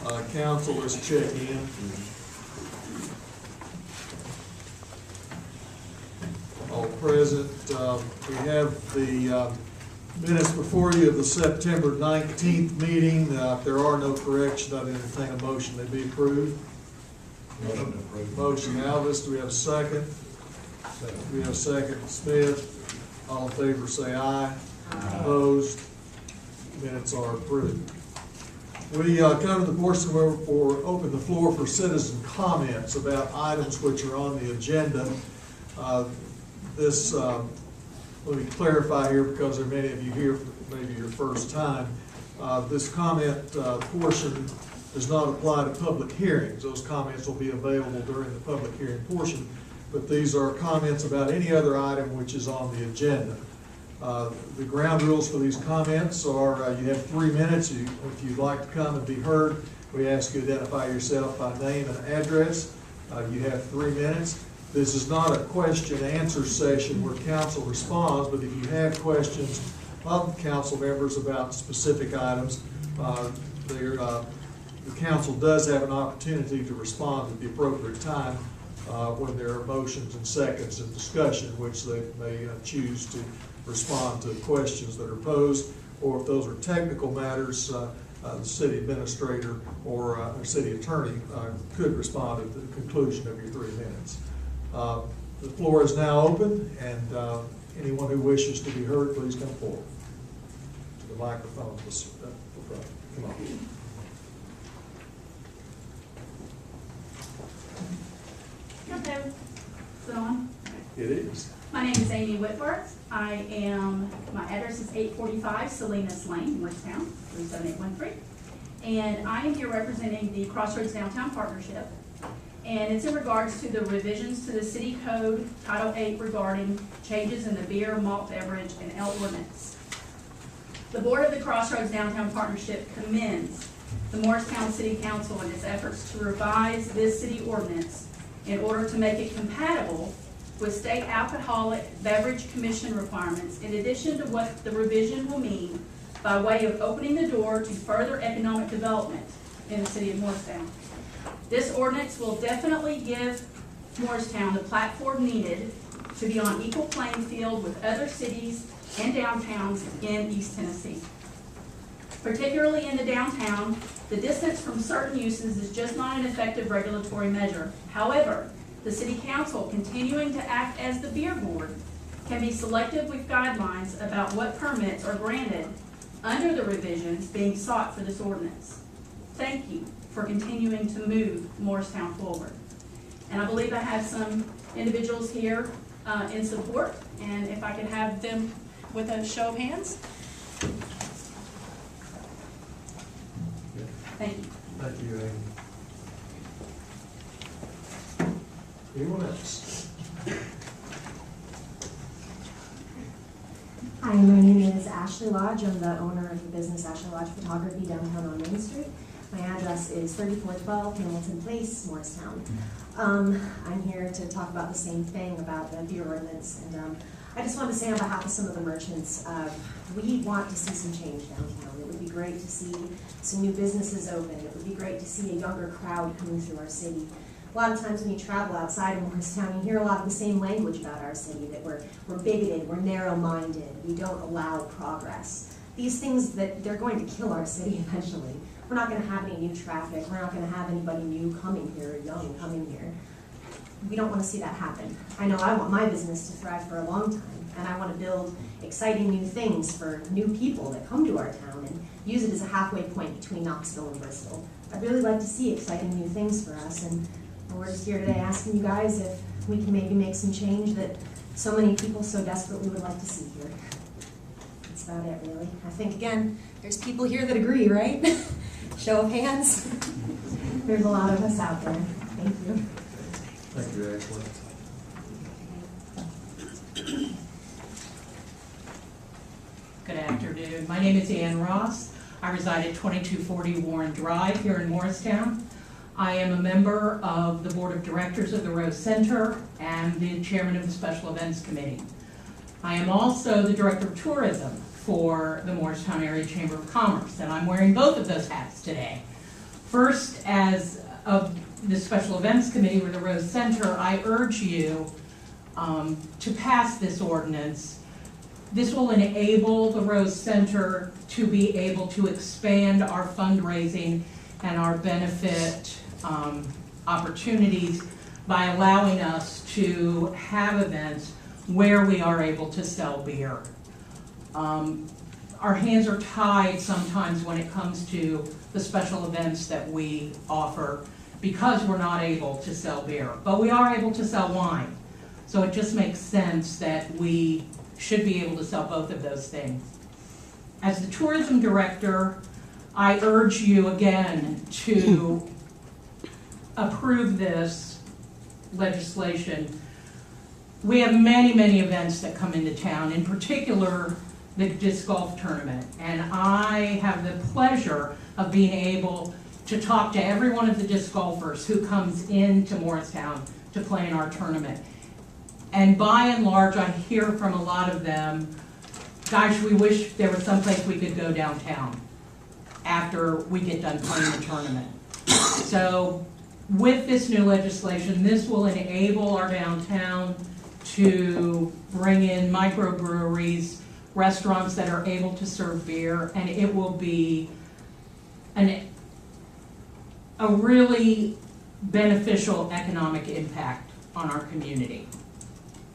Council, let's check in. All present. We have the minutes before you of the September 19th meeting. If there are no corrections, I'd entertain a motion to be approved. Motion approved. Motion Alvis, do we have a second? Second. Do we have a second? Smith? All in favor say aye. Opposed? Minutes are approved. We come to the portion where we'll open the floor for citizen comments about items which are on the agenda. Let me clarify here because there are many of you here for maybe your first time. This comment portion does not apply to public hearings. Those comments will be available during the public hearing portion, but these are comments about any other item which is on the agenda. The ground rules for these comments are you have 3 minutes. If you'd like to come and be heard, we ask you to identify yourself by name and address. You have 3 minutes. This is not a question and answer session where council responds, but if you have questions of council members about specific items, the council does have an opportunity to respond at the appropriate time when there are motions and seconds and discussion, which they may choose to respond to questions that are posed, or if those are technical matters, the city administrator or city attorney could respond at the conclusion of your 3 minutes. The floor is now open, and anyone who wishes to be heard, please come forward to the microphone. Come on. Okay, is it on? It is. My name is Amy Whitworth. My address is 845 Salinas Lane, Morristown, 37813. And I am here representing the Crossroads Downtown Partnership. And it's in regards to the revisions to the City Code Title 8 regarding changes in the beer, malt beverage, and ale ordinance. The Board of the Crossroads Downtown Partnership commends the Morristown City Council in its efforts to revise this city ordinance in order to make it compatible with state alcoholic beverage commission requirements, in addition to what the revision will mean by way of opening the door to further economic development in the city of Morristown. This ordinance will definitely give Morristown the platform needed to be on equal playing field with other cities and downtowns in East Tennessee. Particularly in the downtown, the distance from certain uses is just not an effective regulatory measure. However, the City Council, continuing to act as the beer board, can be selective with guidelines about what permits are granted under the revisions being sought for this ordinance. Thank you for continuing to move Morristown forward. And I believe I have some individuals here in support, and if I could have them with a show of hands. Thank you. Thank you, Amy. Anyone else? Hi, my name is Ashley Lodge. I'm the owner of the business Ashley Lodge Photography downtown on Main Street. My address is 3412 Hamilton Place, Morristown. I'm here to talk about the same thing about the beer ordinance, and I just want to say on behalf of some of the merchants, we want to see some change downtown. It would be great to see some new businesses open. It would be great to see a younger crowd coming through our city. A lot of times when you travel outside of Morristown, you hear a lot of the same language about our city, that we're bigoted, we're narrow-minded, we don't allow progress. These things, that they're going to kill our city eventually. We're not going to have any new traffic, we're not going to have anybody new coming here, young coming here. We don't want to see that happen. I know I want my business to thrive for a long time, and I want to build exciting new things for new people that come to our town and use it as a halfway point between Knoxville and Bristol. I'd really like to see exciting new things for us, and we're just here today asking you guys if we can maybe make some change that so many people so desperately would like to see here. That's about it, really. I think, again, there's people here that agree, right? Show of hands. There's a lot of us out there. Thank you. Thank you, Ashley. Good afternoon. My name is Ann Ross. I reside at 2240 Warren Drive here in Morristown. I am a member of the Board of Directors of the Rose Center and the Chairman of the Special Events Committee. I am also the Director of Tourism for the Morristown Area Chamber of Commerce, and I'm wearing both of those hats today. First, as of the Special Events Committee with the Rose Center, I urge you to pass this ordinance. This will enable the Rose Center to be able to expand our fundraising and our benefit opportunities by allowing us to have events where we are able to sell beer. Our hands are tied sometimes when it comes to the special events that we offer because we're not able to sell beer, but we are able to sell wine. So it just makes sense that we should be able to sell both of those things. As the tourism director, I urge you again to approve this legislation. We have many, many events that come into town, in particular the disc golf tournament. And I have the pleasure of being able to talk to every one of the disc golfers who comes into Morristown to play in our tournament. And by and large, I hear from a lot of them, gosh, we wish there was someplace we could go downtown after we get done playing the tournament. So with this new legislation, this will enable our downtown to bring in microbreweries, restaurants that are able to serve beer, and it will be a really beneficial economic impact on our community.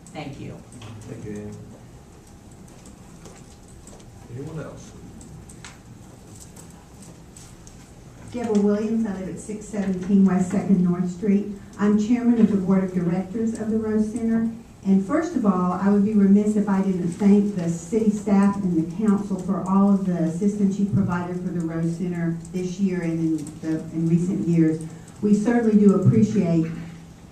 Thank you. Thank you, Annie. Anyone else? Deborah Williams, I live at 617 West 2nd North Street. I'm chairman of the board of directors of the Rose Center. And first of all, I would be remiss if I didn't thank the city staff and the council for all of the assistance you provided for the Rose Center this year and in recent years. We certainly do appreciate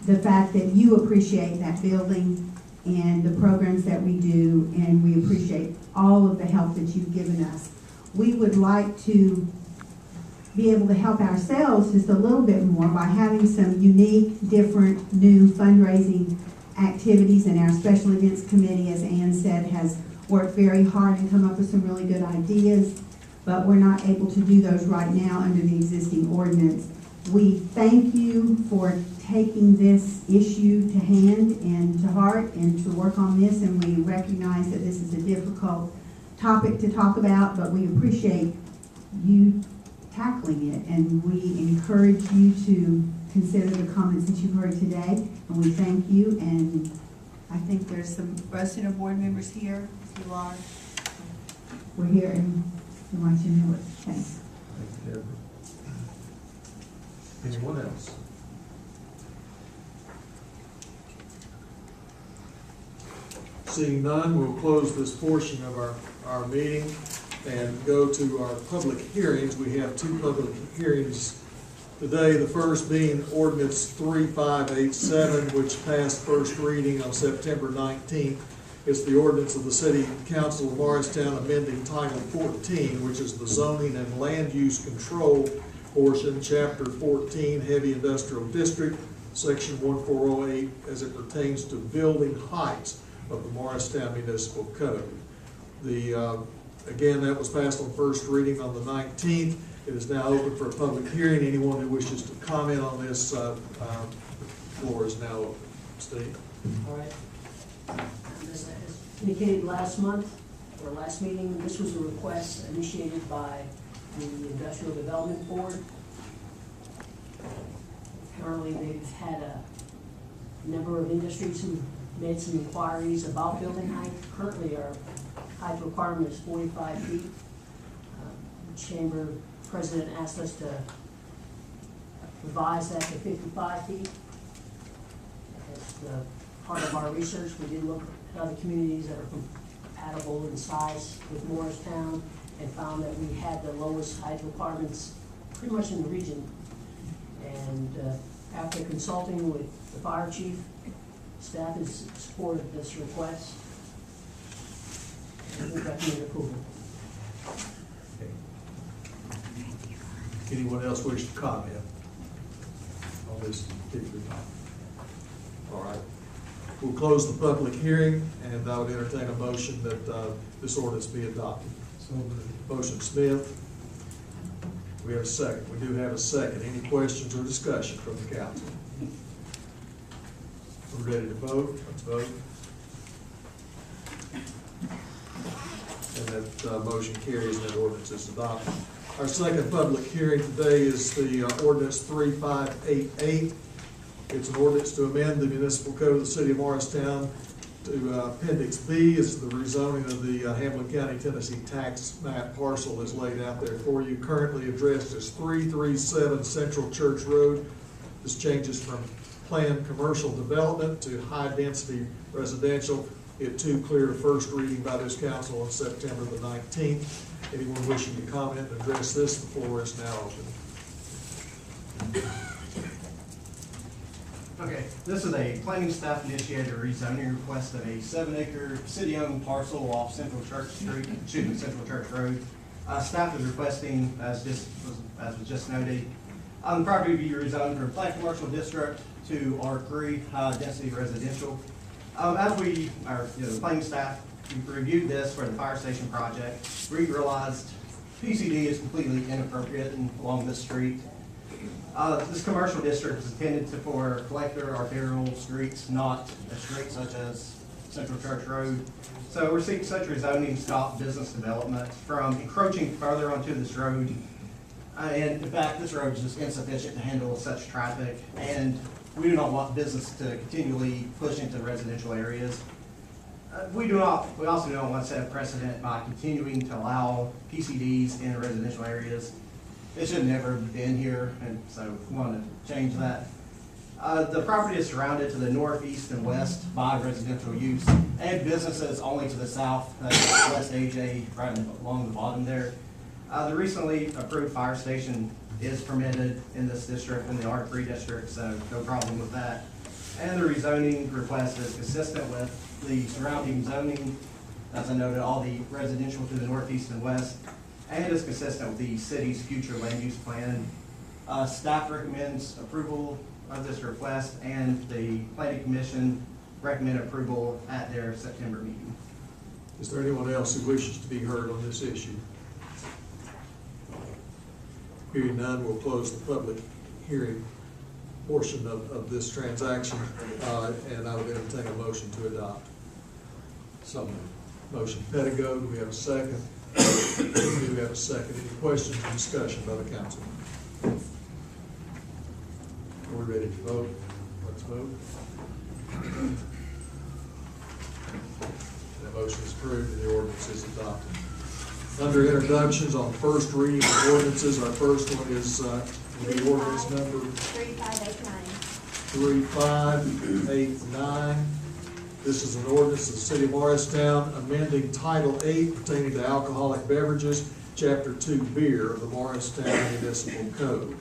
the fact that you appreciate that building and the programs that we do, and we appreciate all of the help that you've given us. We would like to be able to help ourselves just a little bit more by having some unique, different, new fundraising activities, and our special events committee, as Ann said, has worked very hard and come up with some really good ideas, but we're not able to do those right now under the existing ordinance. We thank you for taking this issue to hand and to heart and to work on this, and we recognize that this is a difficult topic to talk about, but we appreciate you tackling it, and we encourage you to consider the comments that you've heard today, and we thank you. And I think there's some Rose Center board members here. If you are, we're here and we want you to know it. Thanks. Thank you, Deborah. Anyone else? Seeing none, we'll close this portion of our meeting and go to our public hearings. We have two public hearings today, the first being ordinance 3587, which passed first reading on September 19th. It's the ordinance of the City Council of Morristown amending Title 14, which is the zoning and land use control portion, Chapter 14, Heavy Industrial District, Section 1408, as it pertains to building heights of the Morristown Municipal Code. Again, that was passed on first reading on the 19th. It is now open for a public hearing. Anyone who wishes to comment on this, floor is now open. Steve? All right. As indicated last month, or last meeting, this was a request initiated by the Industrial Development Board. Apparently, they've had a number of industries who made some inquiries about building height. Currently, our height requirement is 45 feet. The Chamber President asked us to revise that to 55 feet. As part of our research, we did look at other communities that are compatible in size with Morristown and found that we had the lowest height requirements pretty much in the region. And after consulting with the fire chief, staff has supported this request, and we recommend approval. Anyone else wish to comment on this particular topic? All right. We'll close the public hearing, and I would entertain a motion that this ordinance be adopted. So moved. Motion Smith. We have a second. We do have a second. Any questions or discussion from the council? We're ready to vote. Let's vote. And that motion carries and that ordinance is adopted. Our second public hearing today is the ordinance 3588. It's an ordinance to amend the municipal code of the city of Morristown to Appendix B. It's the rezoning of the Hamlin County, Tennessee tax map parcel is laid out there for you. Currently addressed as 337 Central Church Road. This changes from planned commercial development to high-density residential. It too cleared a first reading by this council on September the 19th. Anyone wishing to comment and address this, the floor is now open. Okay, this is a planning staff initiated rezoning request of a 7-acre city-owned parcel off Central Church Street, Central Church Road. Staff is requesting, as was just noted, the property be rezoned from planned commercial district to R3 high-density residential. The planning staff reviewed this for the fire station project. We realized PCD is completely inappropriate along this street. This commercial district is intended for collector arterial streets, not a street such as Central Church Road. So we're seeking such rezoning to stop business development from encroaching further onto this road. And in fact, this road is just insufficient to handle such traffic, and we do not want business to continually push into residential areas. We also do not want to set a precedent by continuing to allow PCDs in residential areas. It should never have been here, and so we want to change that. The property is surrounded to the north, east, and west by residential use, and businesses only to the south, West AJ, right along the bottom there. The recently approved fire station is permitted in this district, in the R3 district, so no problem with that. And the rezoning request is consistent with the surrounding zoning, as I noted, all the residential to the northeast and west, and is consistent with the city's future land use plan. Staff recommends approval of this request, and the planning commission recommend approval at their September meeting. Is there anyone else who wishes to be heard on this issue? Hearing none, we'll close the public hearing portion of this transaction, and I would entertain a motion to adopt. So moved. Motion Pettigo, do we have a second? Do we have a second? Any questions or discussion by the council? Are we ready to vote? Let's vote. That motion is approved and the ordinance is adopted. Under introductions on first reading of ordinances, our first one is the ordinance number 3589. This is an ordinance of the city of Morristown amending Title 8 pertaining to alcoholic beverages, Chapter 2 beer of the Morristown Municipal Code.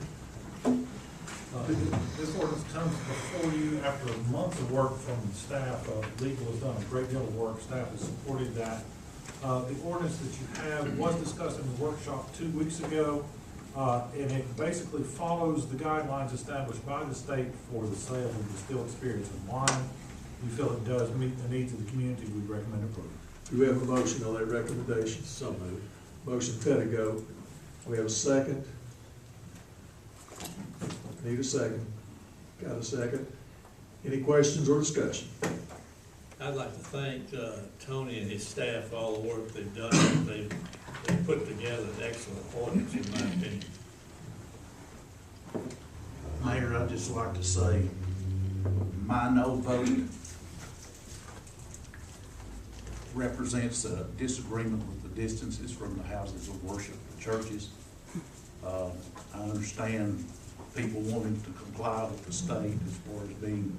This ordinance comes before you after months of work from staff. Legal has done a great deal of work. Staff has supported that. The ordinance that you have was discussed in the workshop 2 weeks ago, and it basically follows the guidelines established by the state for the sale of distilled spirits and wine. We feel it does meet the needs of the community. We recommend approval. Do we have a motion on that recommendation? So moved. Motion Pettigo. We have a second. Need a second. Got a second. Any questions or discussion? I'd like to thank Tony and his staff for all the work they've done. They've put together an excellent ordinance, in my opinion. Mayor, I'd just like to say my no vote represents a disagreement with the distances from the houses of worship, the churches. I understand people wanting to comply with the state as far as being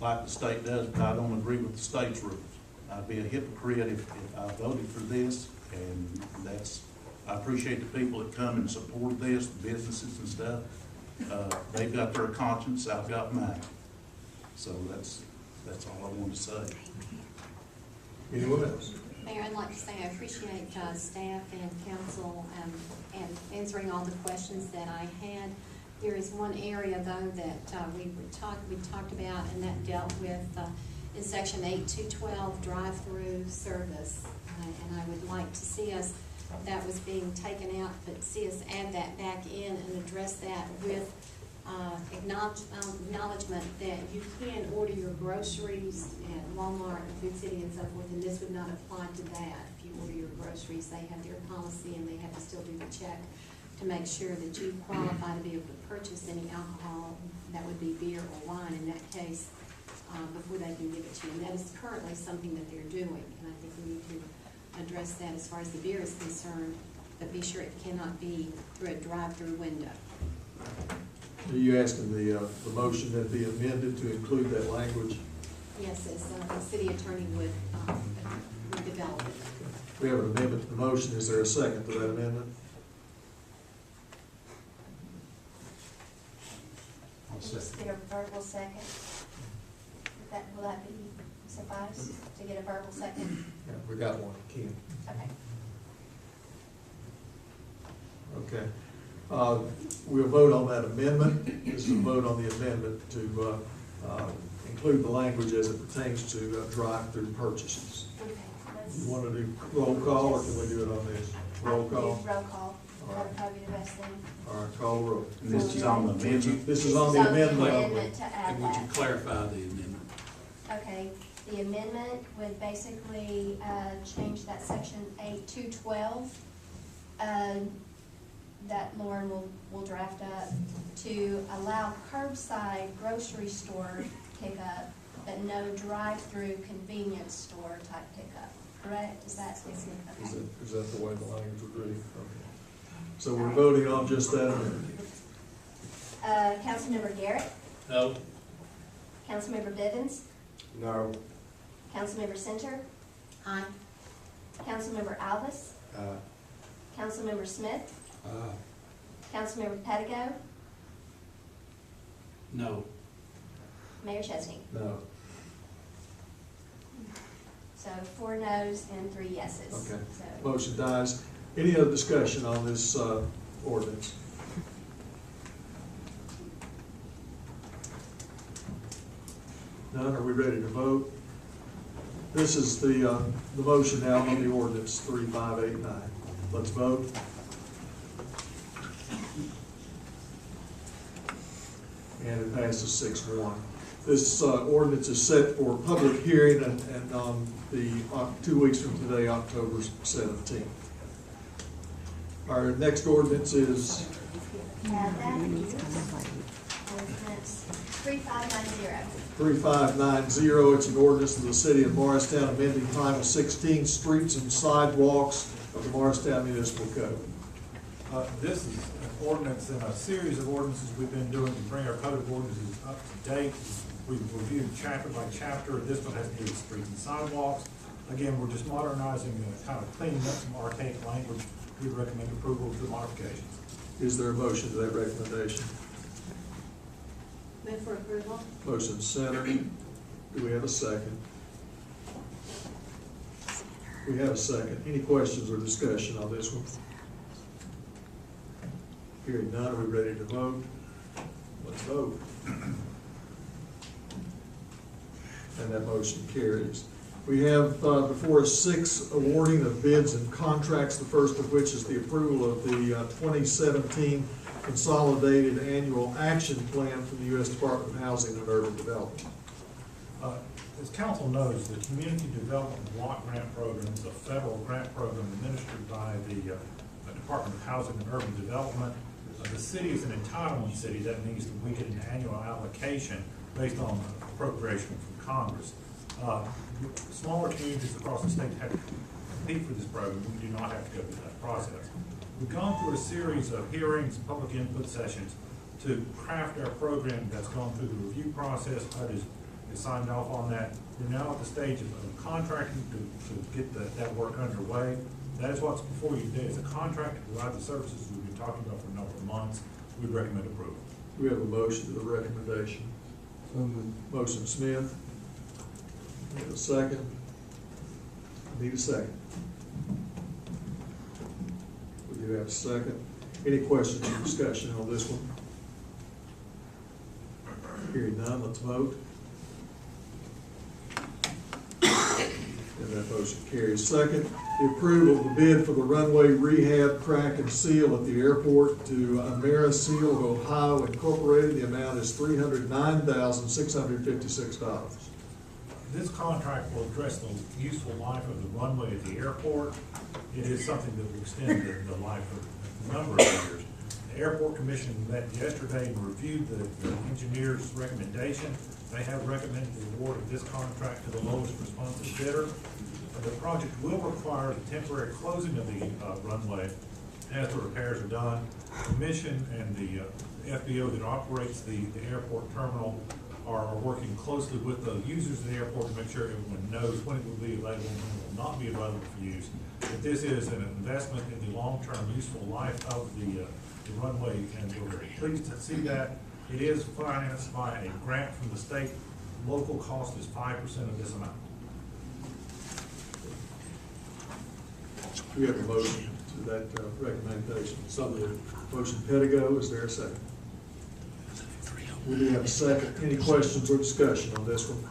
like the state does, but I don't agree with the state's rules. I'd be a hypocrite if I voted for this, and I appreciate the people that come and support this, the businesses and stuff. They've got their conscience, I've got mine. So that's all I want to say. Anyone else? Mayor, I'd like to say I appreciate staff and council and answering all the questions that I had. There is one area though that we talked about, and that dealt with in section 8212 drive-through service, and I would like to see us that was being taken out, but see us add that back in and address that with acknowledgement that you can order your groceries at Walmart and Food City and so forth, and this would not apply to that. If you order your groceries, they have their policy and they have to still do the check to make sure that you qualify to be able to purchase any alcohol, that would be beer or wine in that case, before they can give it to you. And that is currently something that they're doing, and I think we need to address that as far as the beer is concerned, but be sure it cannot be through a drive-through window. Are you asking the motion that be amended to include that language? Yes, as the city attorney would develop it. We have an amendment to the motion. Is there a second to that amendment? Just get a verbal second. Will that be suffice to get a verbal second? Yeah, we got one, Ken. Okay. Okay. We'll vote on that amendment. This is a vote on the amendment to include the language as it pertains to drive-through purchases. Okay, You want to do roll call, or can we do it on this? Roll call? Roll call. All That right. would probably be the best thing. All right, call the roll. And this is on the amendment. This is on the amendment only. Amendment to add And would you that. clarify the amendment? Okay, the amendment would basically change that section 8-212 that Lauren will draft up to allow curbside grocery store pickup, but no drive-through convenience store type pickup, correct? Is that okay? Is that the way the language would read? Okay. So we're voting on just that amendment. Councilmember Garrett, No? Councilmember Bivens, No. Councilmember Center, Aye. Councilmember Alvis, Councilmember Smith, Councilmember Pedigo, No. Mayor Chesney. No. So 4 noes and 3 yeses. Okay. So, Motion dies. Any other discussion on this ordinance? None? Are we ready to vote? This is the motion now on the ordinance 3589. Let's vote. And it passes 6-1. This ordinance is set for public hearing and on the 2 weeks from today, October 17th. Our next ordinance is add that. Ordinance 3590. 3590. It's an ordinance of the city of Morristown amending Title 16 Streets and Sidewalks of the Morristown Municipal Code. This is an ordinance in a series of ordinances we've been doing to bring our code of ordinances up to date. We've reviewed chapter by chapter. This one has to do with streets and sidewalks. Again, we're just modernizing and kind of cleaning up some archaic language. We recommend approval of the modifications. Is there a motion to that recommendation? Move for approval? Motion centered. Do we have a second? We have a second. Any questions or discussion on this one? Hearing none, are we ready to vote? Let's vote. And that motion carries. We have before us 6 awarding of bids and contracts, the first of which is the approval of the 2017 Consolidated Annual Action Plan from the U.S. Department of Housing and Urban Development. As council knows, the Community Development Block Grant Program is a federal grant program administered by the Department of Housing and Urban Development. The city is an entitlement city. That means that we get an annual allocation based on appropriation from Congress. Smaller communities across the state have to compete for this program. We do not have to go through that process. We've gone through a series of hearings, public input sessions to craft our program that's gone through the review process. HUD is signed off on that. We're now at the stage of contracting to get that work underway. That is what's before you today. It's a contract to provide the services we've been talking about for a number of months. We recommend approval. We have a motion to the recommendation. Motion Smith. Need a second? Need a second. We do have a second. Any questions or discussion on this one? Hearing none, let's vote. And that motion carries. Second, the approval of the bid for the runway rehab, crack, and seal at the airport to Amera Seal of Ohio Incorporated. The amount is $309,656. This contract will address the useful life of the runway at the airport. It is something that will extend the life of a number of years. The Airport Commission met yesterday and reviewed the engineer's recommendation. They have recommended the award of this contract to the lowest responsive bidder. The project will require the temporary closing of the runway as the repairs are done. The Commission and the FBO that operates the airport terminal are working closely with the users of the airport to make sure everyone knows when it will be available and when it will not be available for use. But this is an investment in the long-term useful life of the runway, and we're very pleased to see that. It is financed by a grant from the state. Local cost is 5% of this amount. We have a motion to that recommendation. Motion Pedigo, is there a second? We do have a second. Any questions or discussion on this one?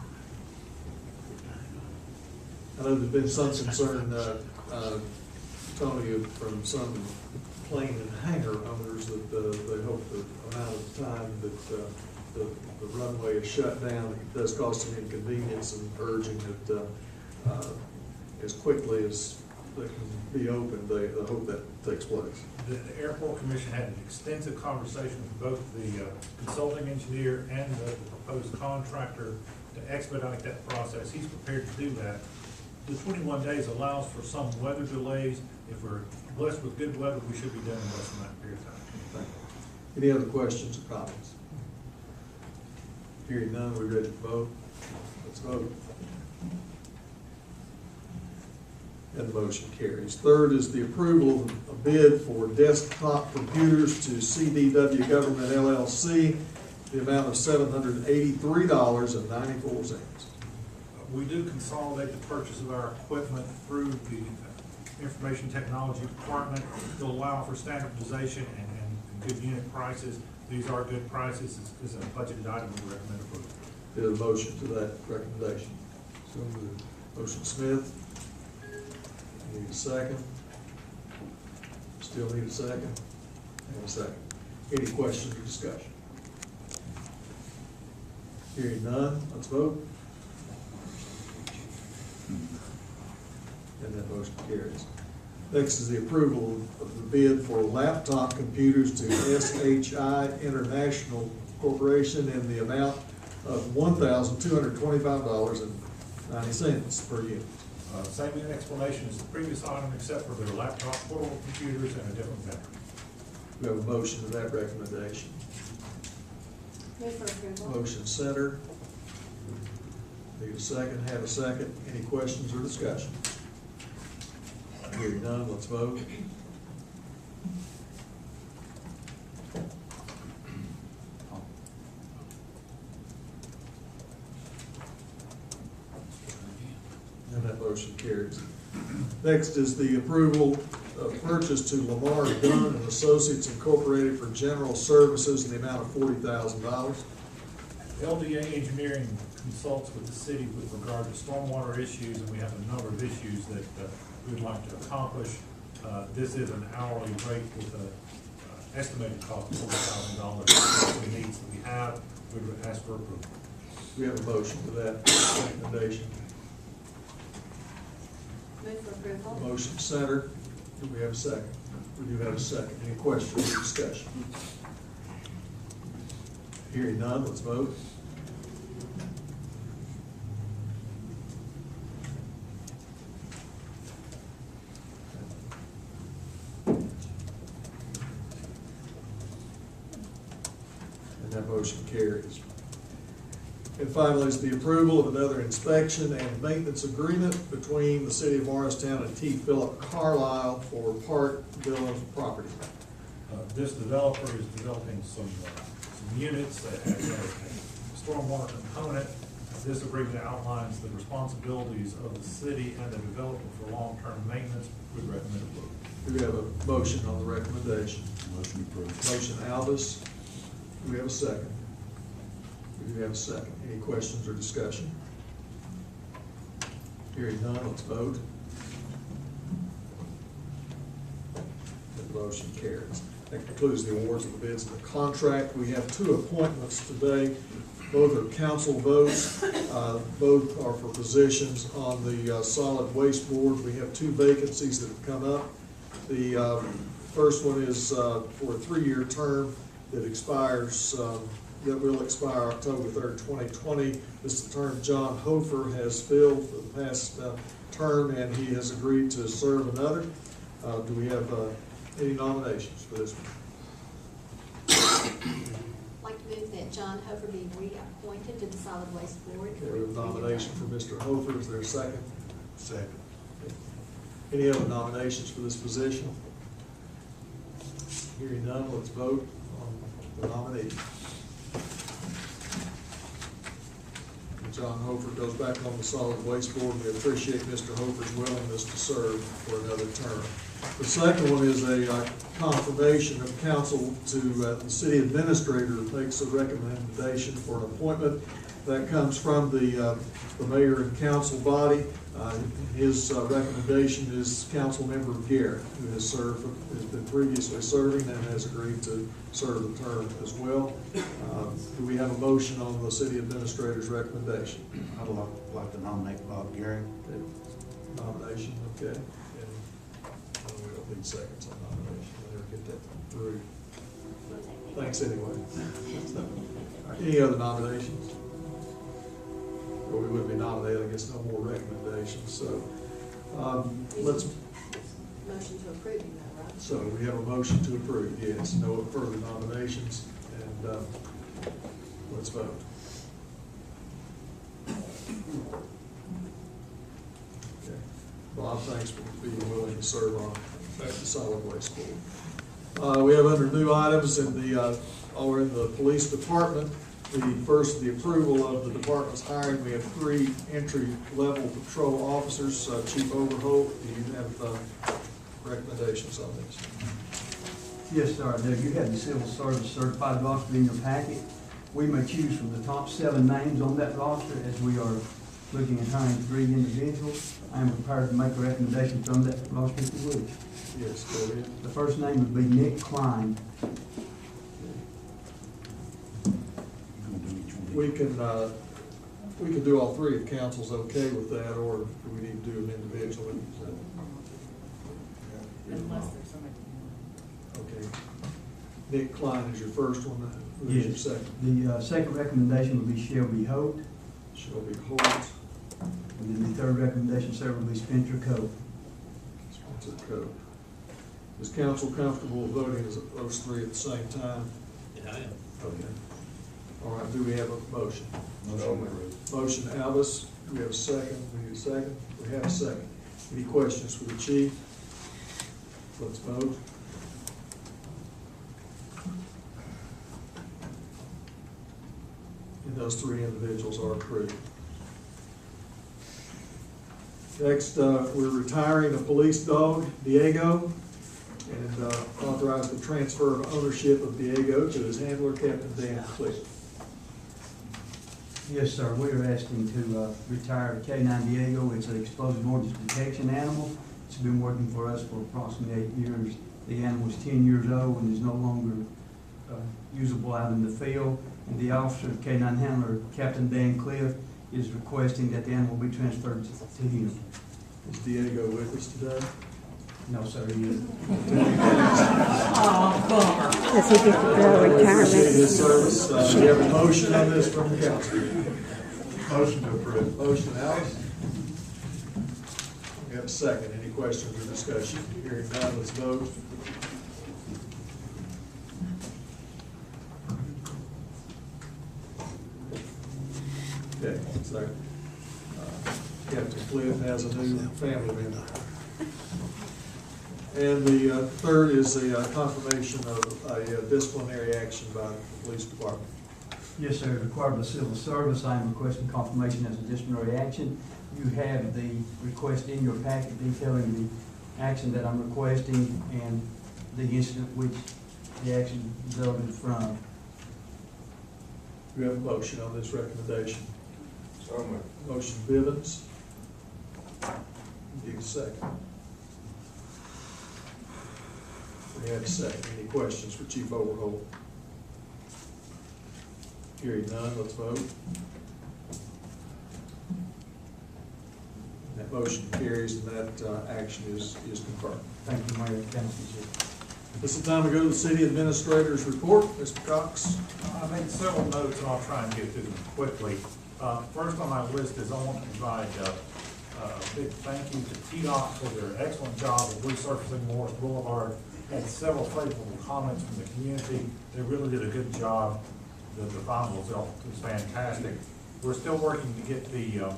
I know there's been some concern, Tony, from some plane and hangar owners that they hope the amount of time that the runway is shut down, it does cause some inconvenience, and urging that as quickly as they can be opened, they hope that takes place. The Airport Commission had an extensive conversation with both the consulting engineer and the proposed contractor to expedite that process. He's prepared to do that. The 21 days allows for some weather delays. If we're blessed with good weather, we should be done in less than that period of time. Thank you. Any other questions or comments? Hearing none, we ready to vote? Let's vote. And the motion carries. Third is the approval of a bid for desktop computers to CDW Government LLC, the amount of $783.94. We do consolidate the purchase of our equipment through the Information Technology Department to allow for standardization and good unit prices. These are good prices. This is a budgeted item we recommend approval. Is a motion to that recommendation? So moved. Motion Smith. Need a second? Still need a second? And a second. Any questions or discussion? Hearing none, let's vote. And that motion carries. Next is the approval of the bid for laptop computers to SHI International Corporation in the amount of $1,225.90 per unit. Same explanation as the previous item, except for their laptop portable computers and a different vendor. We have a motion to that recommendation. Move for approval. Motion Center. Need a second, have a second. Any questions or discussion? Hearing none, let's vote. And that motion carries. Next is the approval of purchase to Lamar Dunn and Associates Incorporated for general services in the amount of $40,000. LDA Engineering consults with the city with regard to stormwater issues, and we have a number of issues that we'd like to accomplish. This is an hourly rate with an estimated cost of $40,000 for the needs that we have. We would ask for approval. We have a motion to that recommendation. Move for approval. Motion Center. Do we have a second? We do have a second. Any questions or discussion? Hearing none, let's vote. And that motion carries. And finally is the approval of another inspection and maintenance agreement between the City of Morristown and T. Philip Carlisle for Park Villa property. This developer is developing some units that have a stormwater component. This agreement outlines the responsibilities of the city and the developer for long-term maintenance. We recommend approval. Do we have a motion on the recommendation? Motion approved. Motion Aldis. Do we have a second? We do have a second. Any questions or discussion? Hearing none, let's vote. The motion carries. That concludes the awards of the bids and the contract. We have two appointments today. Both are council votes. Both are for positions on the solid waste board. We have two vacancies that have come up. The first one is for a 3-year term that expires, that will expire October 3rd, 2020. This is the term John Hofer has filled for the past term, and he has agreed to serve another. Do we have any nominations for this one? I'd like to move that John Hofer be reappointed to the Solid Waste Board. Okay, we have a nomination for Mr. Hofer. Is there a second? Second. Any other nominations for this position? Hearing none, let's vote on the nominee. John Hofer goes back on the Solid Waste Board. We appreciate Mr. Hofer's willingness to serve for another term. The second one is a confirmation of council to the city administrator makes a recommendation for an appointment. That comes from the mayor and council body. His recommendation is Council Member Garrett, who has been previously serving and has agreed to serve the term as well. Do we have a motion on the city administrator's recommendation? I'd like to nominate Bob Garrett. Nomination, okay. And we don't need seconds on nomination. We'll never get that through. Thanks anyway. Any other nominations? Or we wouldn't be nominated, I guess, no more recommendations, so, let's, Motion to approve, you know, right? so we have a motion to approve, yes, no further nominations, and, let's vote. Okay. Bob, thanks for being willing to serve on the solid waste board. We have under new items in the, in the police department. The approval of the department's hiring. We have 3 entry-level patrol officers. Chief Overholt, do you have recommendations on this? Yes, sir, I do. You have the civil service certified roster in your packet. We may choose from the top 7 names on that roster as we are looking at hiring 3 individuals. I am prepared to make a recommendation from that roster if you wish. Yes, go ahead. The first name would be Nick Klein. We can do all 3 if council's okay with that, or do we need to do them individually? Unless there's somebody. Okay. Nick Klein is your first one. Who's your second? The second recommendation would be Shelby Holt. Shelby Holt. And then the third recommendation, sir, would be Spencer Cope. Spencer Cope. Is council comfortable voting as those 3 at the same time? Yeah, I am. Okay. All right, do we have a motion? Motion Albus, do we have a second? We need a second? We have a second. Any questions for the chief? Let's vote. And those 3 individuals are approved. Next, we're retiring a police dog, Diego, and authorize the transfer of ownership of Diego to his handler, Captain Dan Cliff. Yes, sir. We are asking to retire K9 Diego. It's an explosive ordnance detection animal. It's been working for us for approximately 8 years. The animal is 10 years old and is no longer usable out in the field. And the officer, K9 handler, Captain Dan Cliff, is requesting that the animal be transferred to him. Is Diego with us today? No, sir, he isn't. Oh, bummer. Does he get to go Appreciate retirement? his service. We have a motion on this from the council. Motion to approve. Motion, Alice. We have a second. Any questions or discussion? Hearing none, let's vote. Okay, so Captain Cliff has a new family member. And the third is a confirmation of a disciplinary action by the police department. Yes, sir. Required by civil service, I am requesting confirmation as a disciplinary action. You have the request in your packet detailing the action that I'm requesting and the incident which the action resulted from. We have a motion on this recommendation. So moved. Motion Bivens. Need a second. We have a second. Any questions for Chief Overholt? Hearing none, let's vote. That motion carries and that action is confirmed. Thank you, Mayor, Council Chair. This is the time to go to the city administrator's report. Mr. Cox? I made several notes, and I'll try and get through them quickly. First on my list is I want to provide a big thank you to TDOT for their excellent job of resurfacing Morris Boulevard. Had several favorable comments from the community. They really did a good job. The final result was fantastic. We're still working to get the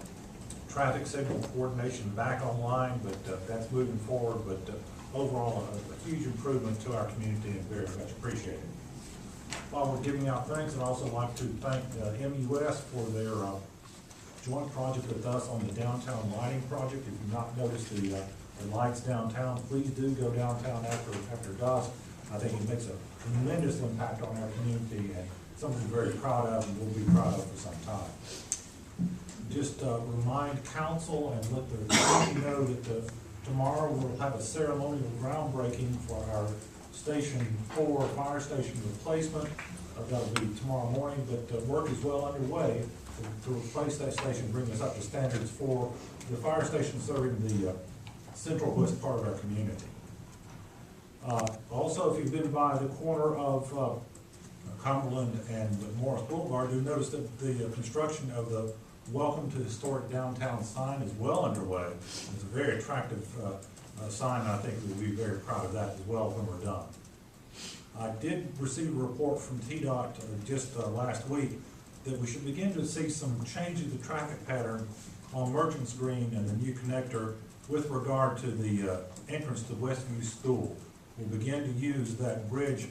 traffic signal coordination back online, but that's moving forward. But overall, a huge improvement to our community and very much appreciated. While we're giving out thanks, I'd also like to thank MUS for their joint project with us on the downtown lighting project. If you've not noticed the lights downtown, please do go downtown after dusk. I think it makes a tremendous impact on our community and something we're very proud of and we'll be proud of for some time. Just remind council and let the community know that tomorrow we'll have a ceremonial groundbreaking for our Station 4 fire station replacement. That'll be tomorrow morning, but work is well underway to replace that station, bring us up to standards for the fire station serving the central west part of our community. Also, if you've been by the corner of Cumberland and Morris Boulevard, you'll notice that the construction of the Welcome to Historic Downtown sign is well underway. It's a very attractive sign, and I think we'll be very proud of that as well when we're done. I did receive a report from TDOT just last week that we should begin to see some change in the traffic pattern on Merchants Green and the new connector with regard to the entrance to Westview School. We'll begin to use that bridge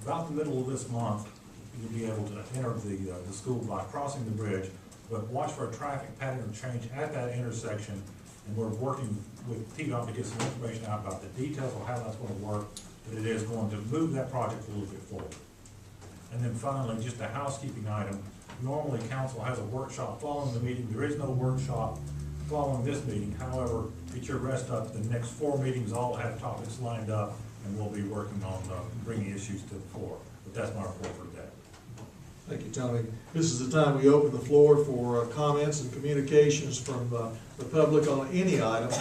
about the middle of this month. You'll be able to enter the school by crossing the bridge, but watch for a traffic pattern change at that intersection. And we're working with TDOT to get some information out about the details of how that's going to work, but it is going to move that project a little bit forward. And then finally, just a housekeeping item. Normally, council has a workshop following the meeting. There is no workshop following this meeting. However, get your rest up. The next 4 meetings all have topics lined up, and we'll be working on bringing issues to the floor. But that's my report for today. Thank you, Tony. This is the time we open the floor for comments and communications from the public on any item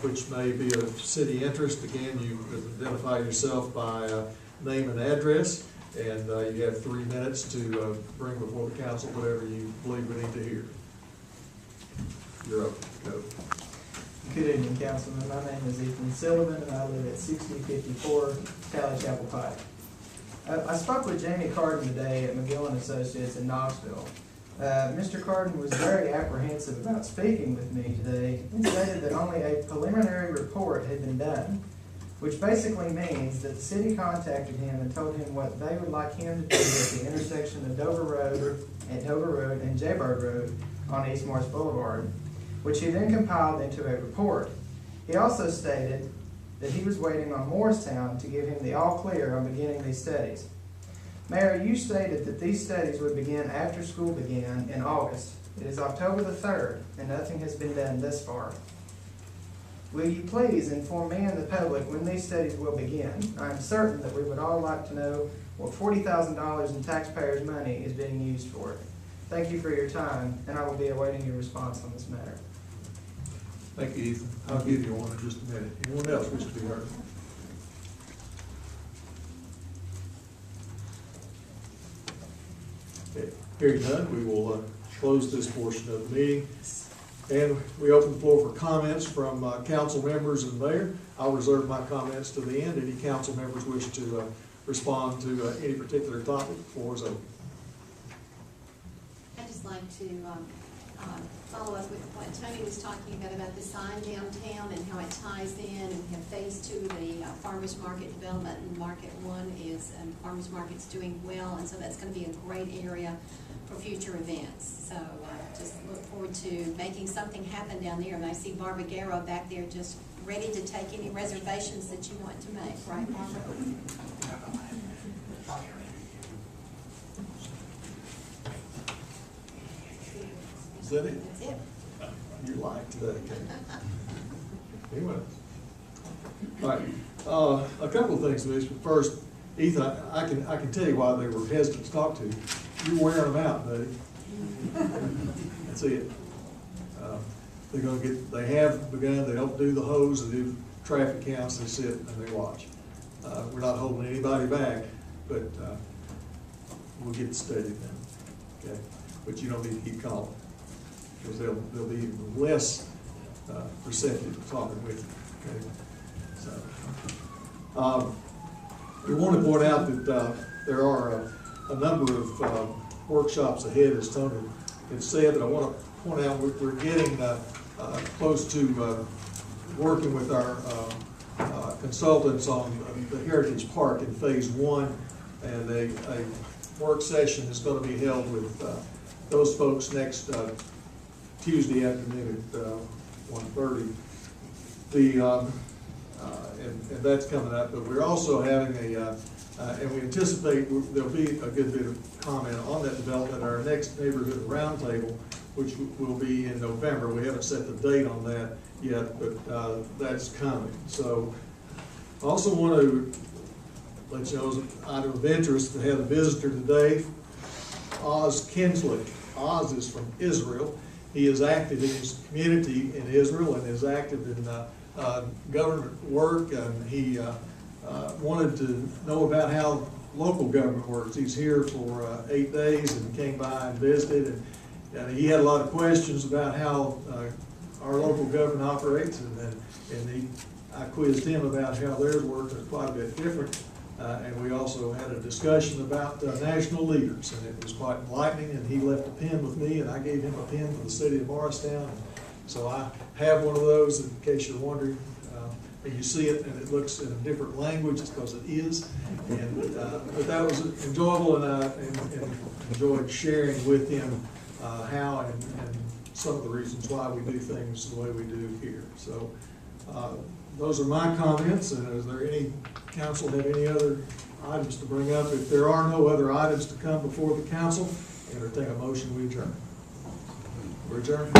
which may be of city interest. Again, you identify yourself by name and address, and you have 3 minutes to bring before the council whatever you believe we need to hear. You're up. Go. Good evening, Councilman. My name is Ethan Sullivan, and I live at 6054 Tally Chapel Pike. I spoke with Jamie Carden today at McGill & Associates in Knoxville. Mr. Carden was very apprehensive about speaking with me today and stated that only a preliminary report had been done, which basically means that the city contacted him and told him what they would like him to do at the intersection of Dover Road and Jaybird Road on East Morris Boulevard, which he then compiled into a report. He also stated that he was waiting on Morristown to give him the all-clear on beginning these studies. Mayor, you stated that these studies would begin after school began in August. It is October the 3rd, and nothing has been done thus far. Will you please inform me and the public when these studies will begin? I am certain that we would all like to know what $40,000 in taxpayers' money is being used for. Thank you for your time, and I will be awaiting your response on this matter. Thank you, Ethan. I'll give you one in just a minute. Anyone else wish to be heard? Okay. Hearing none, we will close this portion of the meeting. And we open the floor for comments from council members and mayor. I'll reserve my comments to the end. Any council members wish to respond to any particular topic, the floor is open. I'd just like to follow up with what Tony was talking about the sign downtown and how it ties in, and we have phase 2 of the farmers market development, and market 1 is farmers market's doing well, and so that's going to be a great area for future events. So just look forward to making something happen down there. And I see Barbara Garrow back there just ready to take any reservations that you want to make, right, Barbara? Is that it? That's it. you like today, Kate. Anyway. All right, a couple of things, Mitch. First, Ethan, I can tell you why they were hesitant to talk to you. You're wearing them out, buddy. That's it. They have begun, they don't do the hose, they do traffic counts, they sit and they watch. We're not holding anybody back, but, we'll get it studied then, okay? But you don't need to keep calling, because they'll be even less, receptive to talking with you, okay? So, we want to point out that, there are a number of, workshops ahead, as Tony had said, but I want to point out we're getting, close to, working with our, consultants on the Heritage Park in Phase 1, and a work session is going to be held with those folks next Tuesday afternoon at 1:30. And that's coming up, but we're also having and we anticipate there'll be a good bit of comment on that development at our next neighborhood roundtable, which will be in November. We haven't set the date on that yet, but that's coming. So I also want to let you know, as an item of interest, to have a visitor today, Oz Kinsley. Oz is from Israel. He is active in his community in Israel and is active in government work, and he wanted to know about how local government works. He's here for 8 days and came by and visited, and he had a lot of questions about how our local government operates, and I quizzed him about how theirs works. It's quite a bit different. And we also had a discussion about national leaders, and it was quite enlightening, and he left a pin with me, and I gave him a pin for the city of Morristown. So I have one of those, in case you're wondering. And you see it, and it looks in a different language, it's because it is. And, but that was enjoyable, and I enjoyed sharing with him how and some of the reasons why we do things the way we do here. So those are my comments, and is there any council have any other items to bring up? If there are no other items to come before the council, entertain a motion, we adjourn. We're adjourned.